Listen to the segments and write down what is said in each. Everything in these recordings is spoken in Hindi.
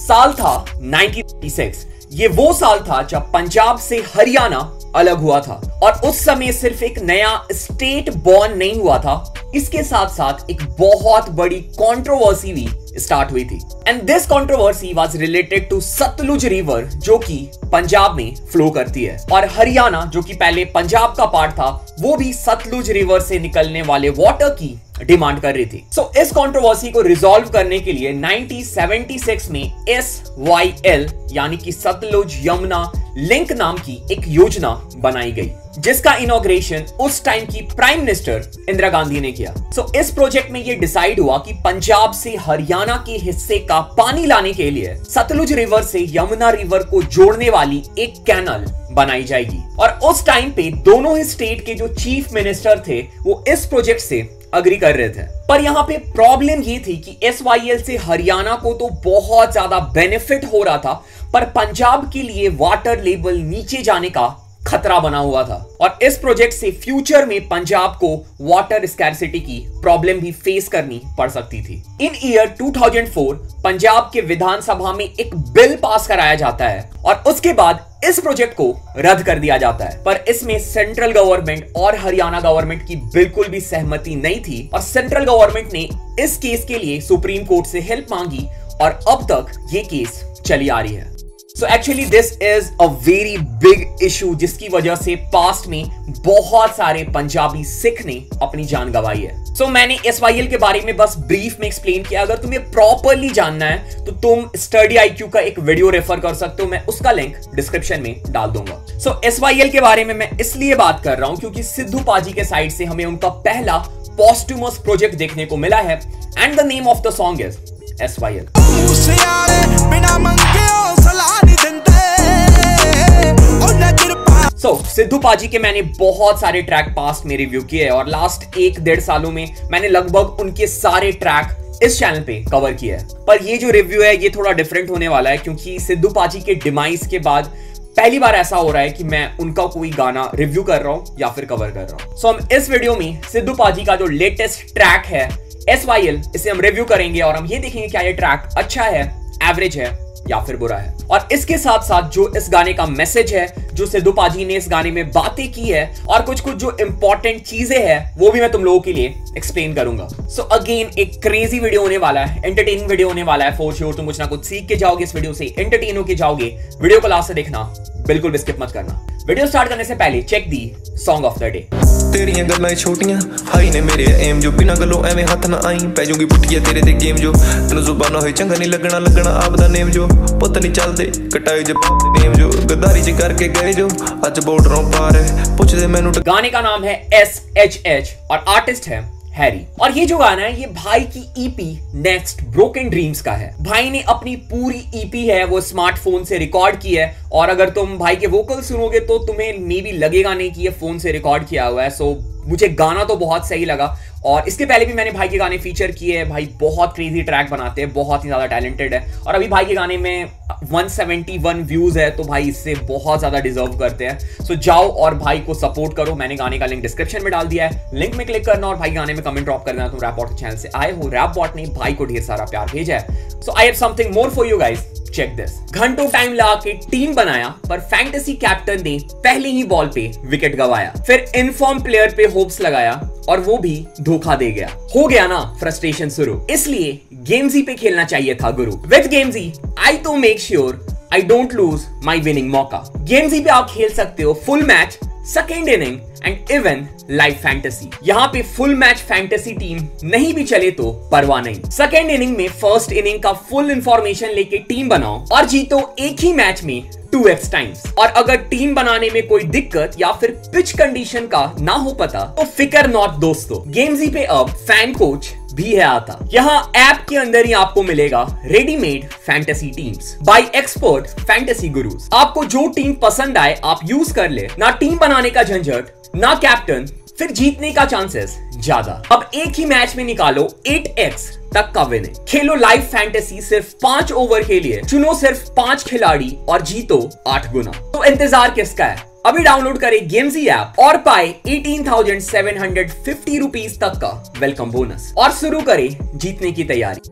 साल था 1996। ये वो साल था जब पंजाब से हरियाणा अलग हुआ था और उस समय सिर्फ एक नया स्टेट बॉर्न नहीं हुआ था, इसके साथ साथ एक बहुत बड़ी कंट्रोवर्सी भी स्टार्ट हुई थी। And this controversy was related to Sutlej river, जो कि पंजाब में फ्लो करती है, और हरियाणा जो कि पहले पंजाब का पार्ट था, वो भी सतलुज रिवर से निकलने वाले वाटर की डिमांड कर रही थी। सो इस कंट्रोवर्सी को रिजॉल्व करने के लिए 1976 में SYL यानी कि सतलुज यमुना लिंक नाम की एक योजना बनाई गई, जिसका इनॉग्रेशन उस टाइम की प्राइम मिनिस्टर इंदिरा गांधी ने किया। सो इस प्रोजेक्ट में यह डिसाइड हुआ कि पंजाब से हरियाणा के हिस्से का पानी लाने के लिए सतलुज रिवर से यमुना रिवर को जोड़ने वाली एक कैनल बनाई जाएगी। और उस टाइम पे दोनों ही स्टेट के जो चीफ मिनिस्टर थे वो इस प्रोजेक्ट से अग्री कर रहे थे। पर यहां पे प्रॉब्लम ये थी कि SYL से हरियाणा को तो बहुत ज्यादा बेनिफिट हो रहा था, पर पंजाब के लिए वाटर लेवल नीचे जाने का खतरा बना हुआ था और इस प्रोजेक्ट से फ्यूचर में पंजाब को वाटर स्कैर्सिटी की प्रॉब्लम भी फेस करनी पड़ सकती थी। इन ईयर 2004 पंजाब के विधानसभा में एक बिल पास कराया जाता है और उसके बाद इस प्रोजेक्ट को रद्द कर दिया जाता है। पर इसमें सेंट्रल गवर्नमेंट और हरियाणा गवर्नमेंट की बिल्कुल भी सहमति नहीं थी और सेंट्रल गवर्नमेंट ने इस केस के लिए सुप्रीम कोर्ट से हेल्प मांगी और अब तक ये केस चली आ रही है। So actually this is a very big issue, जिसकी वजह से पास्ट में बहुत सारे पंजाबी सिख ने अपनी जान गंवाई है। So मैंने SYL के बारे में बस ब्रीफ में एक्सप्लेन किया। अगर तुम्हें प्रॉपरली जानना है तो तुम स्टडी IQ का एक वीडियो रेफर कर सकते हो, मैं उसका लिंक डिस्क्रिप्शन में डाल दूंगा। So SYL के बारे में मैं इसलिए बात कर रहा हूं क्योंकि सिद्धू पाजी के साइड से हमें उनका पहला पोस्टुमस प्रोजेक्ट देखने को मिला है and the name of the song is SYL। Sidhu paaji के मैंने बहुत सारे ट्रैक पास्ट में रिव्यू किए और लास्ट 1-1.5 सालों में मैंने लगभग उनके सारे ट्रैक इस चैनल पे कवर किया है। पर ये जो रिव्यू है ये थोड़ा डिफरेंट होने वाला है क्योंकि सिद्धू पाजी के डिमाइस के बाद पहली बार ऐसा हो रहा है कि मैं उनका कोई गाना रिव्यू कर रहा हूं या फिर कवर कर रहा हूं। सो हम इस वीडियो में सिद्धू पाजी का जो लेटेस्ट ट्रैक है SYL, इसे हम रिव्यू करेंगे और हम ये देखेंगे क्या ये ट्रैक अच्छा है, एवरेज है या फिर बुरा है। और इसके साथ साथ जो इस गाने का मैसेज है, जो सिद्धू पाजी ने इस गाने में बातें की है और कुछ जो इंपॉर्टेंट चीजें हैं वो भी मैं तुम लोगों के लिए एक्सप्लेन करूंगा। सो अगेन एक क्रेजी वीडियो होने वाला है, एंटरटेनिंग वीडियो होने वाला है फॉर श्योर। तुम कुछ ना कुछ सीख के जाओगे इस वीडियो से, एंटरटेन होके जाओगे। वीडियो को लास्ट से देखना, बिल्कुल भी स्किप मत करना। वीडियो स्टार्ट करने से पहले check the song of the day. तेरियां गल्लां छोटियां हाई ने मेरे एम जो बिना गल्लों एवें हथ ना आई पै जूगी पुट्टिया तेरे ते गेम जो तैनूं जुबान होए चंगा नहीं लगना आप दा नेम जो पुत नहीं चलदे कटाए जो नेम जो गद्दारी च करके गए जो अज बॉर्डरों पार है पुछदे मैनूं। गाने का नाम है SHH और आर्टिस्ट है हैरी। और ये जो गाना है ये भाई की EP नेक्स्ट ब्रोकन ड्रीम्स का है। भाई ने अपनी पूरी EP है वो स्मार्टफोन से रिकॉर्ड की है और अगर तुम भाई के वोकल सुनोगे तो तुम्हें मे बी लगेगा नहीं कि ये फोन से रिकॉर्ड किया हुआ है। सो मुझे गाना तो बहुत सही लगा और इसके पहले भी मैंने भाई के गाने फीचर किए हैं। भाई बहुत क्रेजी ट्रैक बनाते हैं, बहुत ही ज्यादा टैलेंटेड है और अभी भाई के गाने में 171 व्यूज है तो भाई इससे बहुत ज्यादा डिजर्व करते हैं। सो जाओ और भाई को सपोर्ट करो। मैंने गाने का लिंक डिस्क्रिप्शन में डाल दिया है, लिंक में क्लिक करना और भाई गाने में कमेंट ड्रॉप कर देना तुम रैप बॉट चैनल से आए हो। रैप बॉट ने भाई को ढेर सारा प्यार भेजा है। So I have something more for you guys, check this. घंटों टाइम लगा के टीम बनाया पर फैंटेसी कैप्टन ने पहली ही बॉल पे विकेट गवाया, फिर इनफॉर्म प्लेयर पे होप्स लगाया और वो भी धोखा दे गया। हो गया ना फ्रस्ट्रेशन शुरू, इसलिए गेमजी पे खेलना चाहिए था गुरु। विद गेमजी आई तो make sure I don't lose my winning मौका। गेमजी पे आप खेल सकते हो full match, second inning and even live fantasy. यहाँ पे फुल मैच फैंटेसी टीम नहीं भी चले तो परवाह नहीं। सेकेंड इनिंग में फर्स्ट इनिंग का फुल इंफॉर्मेशन लेके टीम बनाओ और जीतो एक ही मैच में 2x टाइम्स। और अगर टीम बनाने में कोई दिक्कत या फिर पिच कंडीशन का ना हो पता तो फिकर नॉट दोस्तों, गेमजी पे अब फैन कोच भी है आता। यहाँ ऐप के अंदर ही आपको मिलेगा readymade fantasy teams by expert fantasy gurus. आपको जो टीम पसंद आए आप यूज कर ले, ना टीम बनाने का झंझट, ना कैप्टन, फिर जीतने का चांसेस ज्यादा। अब एक ही मैच में निकालो 8x तक का विनिंग। खेलो लाइव फैंटेसी सिर्फ 5 ओवर के लिए, चुनो सिर्फ 5 खिलाड़ी और जीतो 8 गुना। तो इंतजार किसका है? अभी डाउनलोड करें गेमजी ऐप और पाए 18,750 रुपीज तक का वेलकम बोनस और शुरू करें जीतने की तैयारी।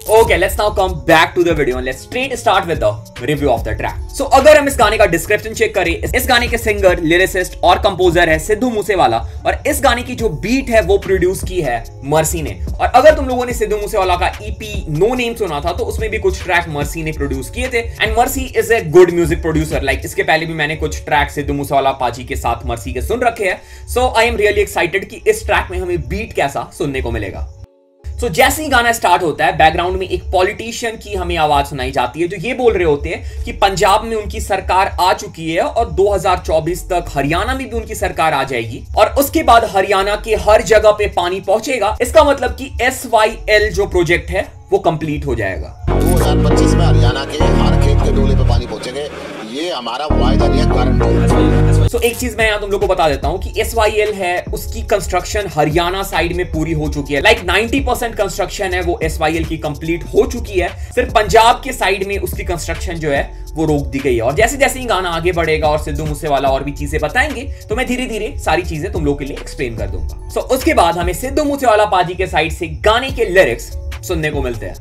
Okay, let's now come back to the video and let's straight start with the review of the track. So अगर हम इस गाने का डिस्क्रिप्शन चेक करें, इस गाने के सिंगर, लिरिसिस्ट और कंपोजर है सिद्धू मूसेवाला और इस गाने की जो बीट है वो प्रोड्यूस की है मर्सी ने। और अगर तुम लोगों ने सिद्धू मूसेवाला का EP नो नेम सुना था तो उसमें भी कुछ ट्रैक मर्सी ने प्रोड्यूस किए थे and mercy is a good music producer. Like इसके पहले भी मैंने कुछ ट्रैक सिद्धू मूसेवाला पाजी के साथ मर्सी के सुन रखे हैं। सो आई एम रियली एक्साइटेड कि इस ट्रैक में हमें बीट कैसा सुनने को मिलेगा। So, जैसे ही गाना स्टार्ट होता है बैकग्राउंड में एक पॉलिटिशियन की हमें आवाज सुनाई जाती है जो ये बोल रहे होते हैं कि पंजाब में उनकी सरकार आ चुकी है और 2024 तक हरियाणा में भी उनकी सरकार आ जाएगी और उसके बाद हरियाणा के हर जगह पे पानी पहुंचेगा। इसका मतलब कि SYL जो प्रोजेक्ट है वो कंप्लीट हो जाएगा। 2025 में हरियाणा के हर खेत के डोले पे पानी पहुंचेंगे, ये हमारा वायदा नहीं है, गारंटी। सो एक चीज मैं यहां तुम लोग को बता देता हूं कि SYL है उसकी कंस्ट्रक्शन हरियाणा साइड में पूरी हो चुकी है। लाइक 90% कंस्ट्रक्शन है वो SYL की कंप्लीट हो चुकी है। सिर्फ पंजाब के साइड में उसकी कंस्ट्रक्शन जो है वो रोक दी गई है। और जैसे जैसे ही गाना आगे बढ़ेगा और सिद्धू मूसेवाला और भी चीजें बताएंगे तो मैं धीरे धीरे सारी चीजें तुम लोग के लिए एक्सप्लेन कर दूंगा। सो उसके बाद हमें सिद्धू मूसेवाला पाजी के साइड से गाने के लिरिक्स सुनने को मिलते हैं।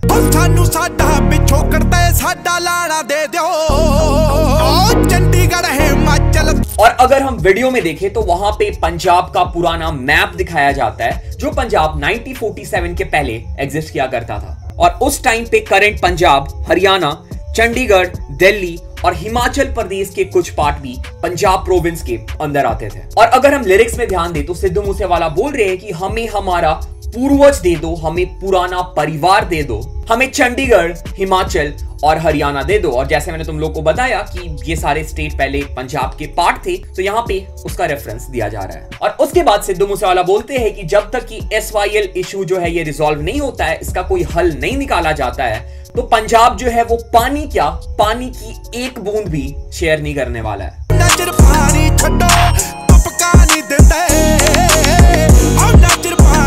और अगर हम वीडियो में देखें तो वहां पे पंजाब का पुराना मैप दिखाया जाता है जो पंजाब 1947 के पहले एग्जिस्ट किया करता था और उस टाइम पे करंट पंजाब, हरियाणा, चंडीगढ़, दिल्ली और हिमाचल प्रदेश के कुछ पार्ट भी पंजाब प्रोविंस के अंदर आते थे। और अगर हम लिरिक्स में ध्यान दें तो सिद्धू मूसेवाला बोल रहे हैं कि हमें हमारा पूर्वज दे दो, हमें पुराना परिवार दे दो, हमें चंडीगढ़, हिमाचल और हरियाणा दे दो। और जैसे मैंने तुम लोग को बताया कि ये सारे स्टेट पहले पंजाब के पार्ट थे तो यहाँ पे उसका रेफरेंस दिया जा रहा है। और उसके बाद सिद्धू मूसेवाला बोलते हैं कि जब तक कि SYL इशू जो है ये रिजॉल्व नहीं होता है, इसका कोई हल नहीं निकाला जाता है तो पंजाब जो है वो पानी क्या, पानी की एक बूंद भी शेयर नहीं करने वाला है।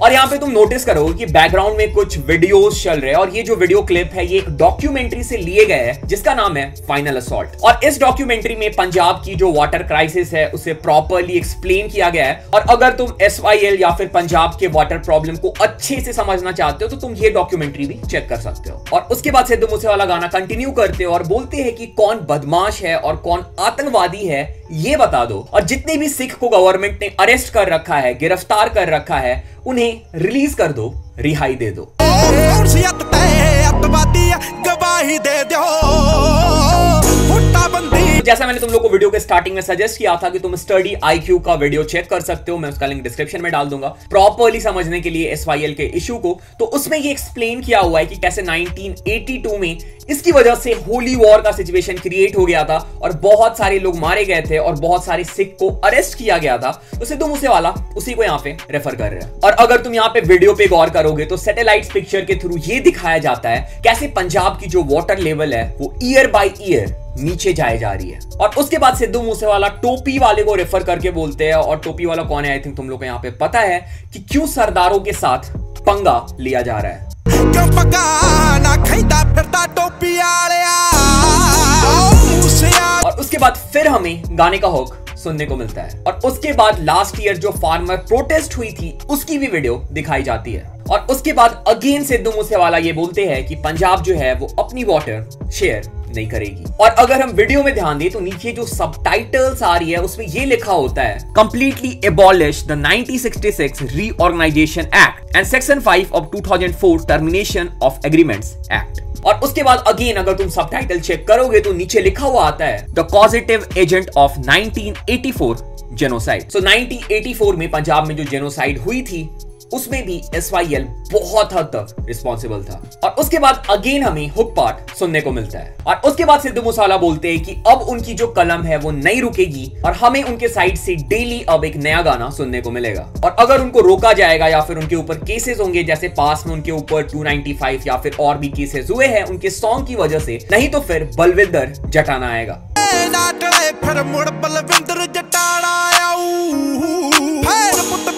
और यहाँ पे तुम नोटिस करोगे कि बैकग्राउंड में कुछ वीडियोस चल रहे हैं और ये जो वीडियो क्लिप है ये एक डॉक्यूमेंट्री से लिए गए हैं जिसका नाम है फाइनल असॉल्ट। और इस डॉक्यूमेंट्री में पंजाब की जो वाटर क्राइसिस है उसे प्रॉपर्ली एक्सप्लेन किया गया है। और अगर तुम SYL या फिर पंजाब के वाटर प्रॉब्लम को अच्छे से समझना चाहते हो तो तुम ये डॉक्यूमेंट्री भी चेक कर सकते हो। और उसके बाद सिद्धू मूसेवाला गाना कंटिन्यू करते हो और बोलते हैं कि कौन बदमाश है और कौन आतंकवादी है ये बता दो, और जितने भी सिख को गवर्नमेंट ने अरेस्ट कर रखा है, गिरफ्तार कर रखा है, उन्हें रिलीज कर दो, रिहाई दे दो। जैसा मैंने तुम लोग को वीडियो के स्टार्टिंग में सजेस्ट किया था कि तुम स्टडी IQ का वीडियो चेक कर सकते हो, मैं उसका लिंक डिस्क्रिप्शन में डाल दूंगा प्रॉपर्ली समझने के लिए SYL के इशू को। तो उसमें ये एक्सप्लेन किया हुआ है कि कैसे 1982 में इसकी वजह से होली वॉर का सिचुएशन क्रिएट हो गया था और बहुत सारे लोग मारे गए थे और बहुत सारे सिख को अरेस्ट किया गया था। तो सिद्धू मूसेवाला उसी को यहाँ पे रेफर कर रहे हैं। और अगर तुम यहाँ पे वीडियो पे गौर करोगे तो सैटेलाइट पिक्चर के थ्रू ये दिखाया जाता है कैसे पंजाब की जो वाटर लेवल है वो ईयर बाय ईयर नीचे जाए जा रही है। और उसके बाद सिद्धू मूसेवाला टोपी वाले को रेफर करके बोलते हैं, और टोपी वाला कौन है आई थिंक तुम लोग को यहाँ पे पता है कि क्यों सरदारों के साथ पंगा लिया जा रहा है। और उसके बाद फिर हमें गाने का हुक सुनने को मिलता है और उसके बाद लास्ट ईयर जो फार्मर प्रोटेस्ट हुई थी उसकी भी वीडियो दिखाई जाती है। और उसके बाद अगेन सिद्धू मूसेवाला ये बोलते हैं कि पंजाब जो है वो अपनी वाटर शेयर नहीं करेगी। और अगर हम वीडियो में ध्यान दें तो नीचे जो सबटाइटल्स आ रही है उसमें ये लिखा होता है completely abolish the 1966 reorganisation act and section 5 of 2004 termination of agreements act. और उसके बाद अगेन अगर तुम सबटाइटल चेक करोगे तो नीचे लिखा हुआ आता है the causative agent of 1984 genocide. So 1984 में पंजाब में जो जेनोसाइड हुई थी उसमें भी SYL बहुत हद तक रिस्पॉन्सिबल था। और उसके बाद अगेन हमें हुक पार्ट सुनने को मिलता है और उसके बाद सिद्धू मूसेवाला बोलते हैं कि अब उनकी जो कलम है वो नहीं रुकेगी और हमें उनके साइड से डेली अब एक नया गाना सुनने को मिलेगा। और अगर उनको रोका जाएगा या फिर उनके ऊपर केसेस होंगे, जैसे पास में उनके ऊपर 295 या फिर और भी केसेस हुए हैं उनके सॉन्ग की वजह से, नहीं तो फिर बलविंदर जटाना आएगा।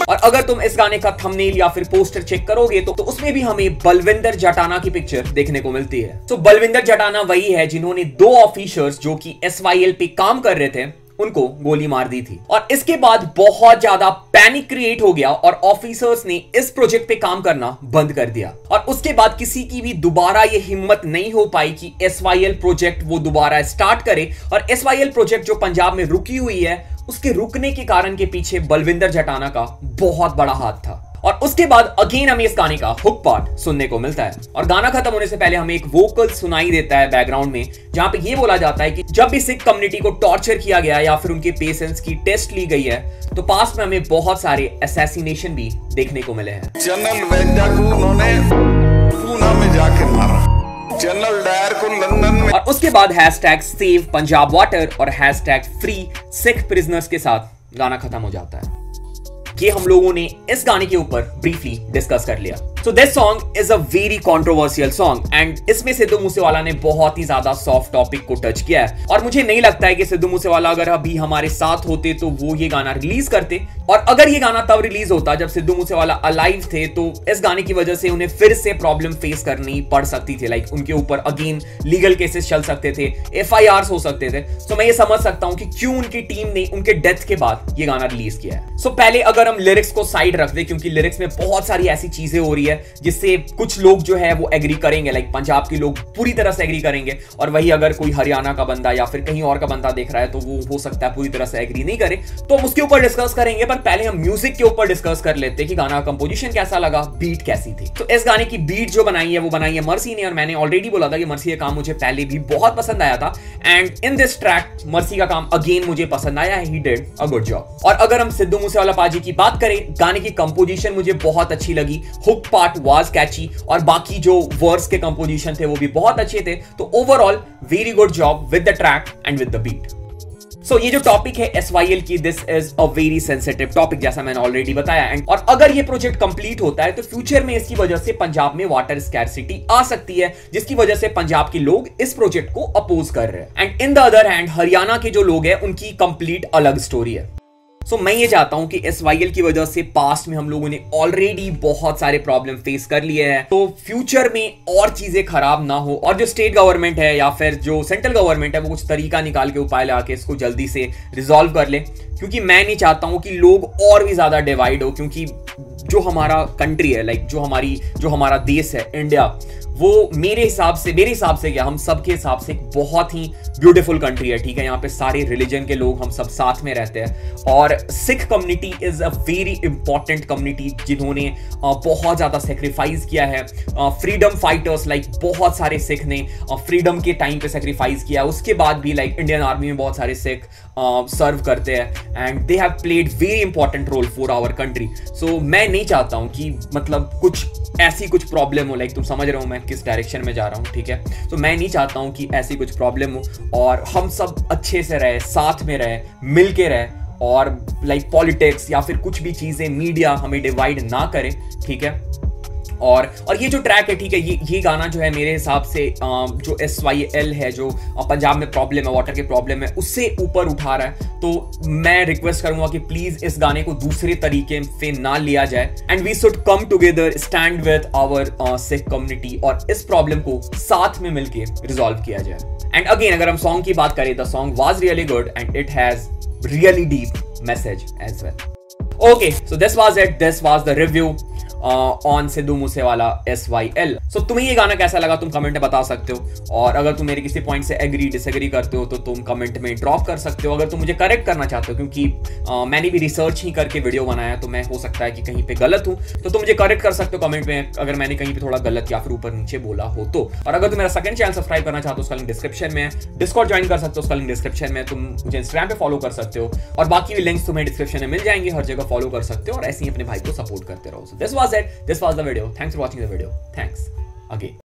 और अगर तुम इस गाने का थंबनेल या फिर पोस्टर चेक करोगे तो उसमें भी हमें बलविंदर जटाना की पिक्चर देखने को मिलती है। तो बलविंदर जटाना वही है जिन्होंने 2 ऑफिसर्स जो कि SYL पे काम कर रहे थे उनको गोली मार दी थी। और इसके बाद बहुत ज्यादा पैनिक क्रिएट हो गया और ऑफिसर्स ने इस प्रोजेक्ट पे काम करना बंद कर दिया। और उसके बाद किसी की भी दोबारा ये हिम्मत नहीं हो पाई कि SYL प्रोजेक्ट वो दोबारा स्टार्ट करे। और SYL प्रोजेक्ट जो पंजाब में रुकी हुई है, उसके रुकने के कारण के पीछे बलविंदर जटाना का बहुत बड़ा हाथ था। और उसके बाद अगेन हमें इस गाने का हुक पार्ट सुनने को मिलता है और गाना खत्म होने से पहले हमें एक वोकल सुनाई देता है बैकग्राउंड में, जहां पे ये बोला जाता है कि जब भी सिख कम्युनिटी को टॉर्चर किया गया या फिर उनके पेशेंस की टेस्ट ली गई है, तो पास में हमें बहुत सारे असैसिनेशन भी देखने को मिले हैं। जनरल वेदा को उन्होंने पूना में जाके मारा, जनरल डायर को लंदन में। और उसके बाद #सेव पंजाब वाटर और #फ्री सिख प्रिजनर्स के साथ गाना खत्म हो जाता है। ये हम लोगों ने इस गाने के ऊपर ब्रीफली डिस्कस कर लिया। So this song is a very controversial song and इसमें सिद्धू मूसेवाला ने बहुत ही ज्यादा सॉफ्ट टॉपिक को टच किया है और मुझे नहीं लगता है कि सिद्धू मूसेवाला अगर अभी हमारे साथ होते तो वो ये गाना रिलीज करते। और अगर ये गाना तब रिलीज होता जब सिद्धू मूसेवाला अलाइव थे, तो इस गाने की वजह से उन्हें फिर से प्रॉब्लम फेस करनी पड़ सकती थी। लाइक उनके ऊपर अगेन लीगल केसेस चल सकते थे, FIRs हो सकते थे। तो मैं ये समझ सकता हूँ कि क्यों उनकी टीम ने उनके डेथ के बाद ये गाना रिलीज किया है। सो पहले अगर हम लिरिक्स को साइड रख दे, क्योंकि लिरिक्स में बहुत सारी ऐसी चीजें हो रही है जिससे कुछ लोग जो है वो एग्री करेंगे, लाइक पंजाब के लोग पूरी तरह से एग्री करेंगे, और वही अगर कोई हरियाणा का बंदा या फिर कहीं और का बंदा देख रहा है तो वो हो सकता है पूरी तरह से एग्री नहीं करे। तो हम उसके ऊपर डिस्कस करेंगे, पर पहले हम म्यूजिक के ऊपर डिस्कस कर लेते हैं कि गाना कंपोजिशन कैसा लगा, बीट कैसी थी। तो इस गाने की बीट जो बनाई है वो बनाई है मर्सी ने, और मैंने ऑलरेडी बोला था कि मर्सी का काम मुझे पहले भी बहुत पसंद आया था and in this track mercy का काम अगेन मुझे पसंद आया है। He did a good job. और अगर हम सिद्धू मूसेवाला पाजी की बात करें, गाने की कंपोजिशन मुझे बहुत अच्छी लगी, हुक पार्ट वाज कैची और बाकी जो वर्ड्स के कंपोजिशन थे वो भी बहुत अच्छे थे। तो overall very good job with the track and with the beat. So ये जो टॉपिक है SYL की, this is a very sensitive topic, जैसा मैंने ऑलरेडी बताया। एंड और अगर ये प्रोजेक्ट कंप्लीट होता है तो फ्यूचर में इसकी वजह से पंजाब में वाटर स्कैरसिटी आ सकती है, जिसकी वजह से पंजाब के लोग इस प्रोजेक्ट को अपोज कर रहे हैं। And in the other hand Haryana के जो लोग हैं उनकी कंप्लीट अलग स्टोरी है। सो मैं ये चाहता हूं कि SYL की वजह से पास्ट में हम लोगों ने ऑलरेडी बहुत सारे प्रॉब्लम फेस कर लिए हैं, तो फ्यूचर में और चीजें खराब ना हो और जो स्टेट गवर्नमेंट है या फिर जो सेंट्रल गवर्नमेंट है वो कुछ तरीका निकाल के उपाय लगा के इसको जल्दी से रिजॉल्व कर ले, क्योंकि मैं नहीं चाहता हूं कि लोग और भी ज्यादा डिवाइड हो। क्योंकि जो हमारा कंट्री है, लाइक जो हमारा देश है इंडिया, वो मेरे हिसाब से क्या, हम सबके हिसाब से एक बहुत ही ब्यूटीफुल कंट्री है। ठीक है, यहाँ पे सारे रिलीजन के लोग हम सब साथ में रहते हैं और Sikh community is a very important community जिन्होंने बहुत ज्यादा सेक्रीफाइस किया है। फ्रीडम फाइटर्स लाइक बहुत सारे सिख ने फ्रीडम के टाइम पे सेक्रीफाइस किया, उसके बाद भी लाइक इंडियन आर्मी में बहुत सारे सिख सर्व करते हैं and they have played very important role for our country. So मैं नहीं चाहता हूं कि मतलब कुछ प्रॉब्लम हो, लाइक तुम समझ रहे हो मैं किस डायरेक्शन में जा रहा हूं। ठीक है, तो मैं नहीं चाहता हूं कि ऐसी कुछ प्रॉब्लम हो और हम सब अच्छे से रहे, साथ में रहे, मिल के रहे और लाइक पॉलिटिक्स या फिर कुछ भी चीजें मीडिया हमें डिवाइड ना करे। ठीक है, और ये जो ट्रैक है, ठीक है, ये गाना जो है मेरे हिसाब से जो SYL है, जो पंजाब में प्रॉब्लम है, वाटर के प्रॉब्लम है, उससे ऊपर उठा रहा है। तो मैं रिक्वेस्ट करूंगा कि प्लीज इस गाने को दूसरे तरीके से ना लिया जाए and we should come together, stand with our Sikh community और इस प्रॉब्लम को साथ में मिलके रिजॉल्व किया जाए। एंड अगेन अगर हम सॉन्ग की बात करें, the song was really good and it has really deep message as well. Okay, so this was it, this was the review on Sidhu Moosewala SYL। सो तुम्हें ये गाना कैसा लगा तुम कमेंट में बता सकते हो, और अगर तुम मेरे किसी पॉइंट से एग्री डिसएग्री करते हो तो तुम कमेंट में ड्रॉप कर सकते हो। अगर तुम मुझे करेक्ट करना चाहते हो, क्योंकि मैंने भी रिसर्च ही करके वीडियो बनाया, तो मैं हो सकता है कि कहीं पे गलत हूं, तो तुम मुझे करेक्ट कर सकते हो कमेंट में अगर मैंने कहीं पे थोड़ा गलत या फिर ऊपर नीचे बोला हो तो। और अगर तुम मेरा सेकंड चैनल सब्सक्राइब करना चाहते हो उसका लिंक डिस्क्रिप्शन में है, डिस्कॉर्ड ज्वाइन कर सकते हो उसका लिंक डिस्क्रिप्शन में, तुम मुझे इंस्टाग्राम पे फॉलो कर सकते हो और बाकी भी लिंक्स तुम्हें डिस्क्रिप्शन में मिल जाएंगे, हर जगह फॉलो कर सकते हो और ऐसे ही अपने भाई को सपोर्ट करते रहो। सो this was it, this was the video. Thanks for watching the video. Thanks again.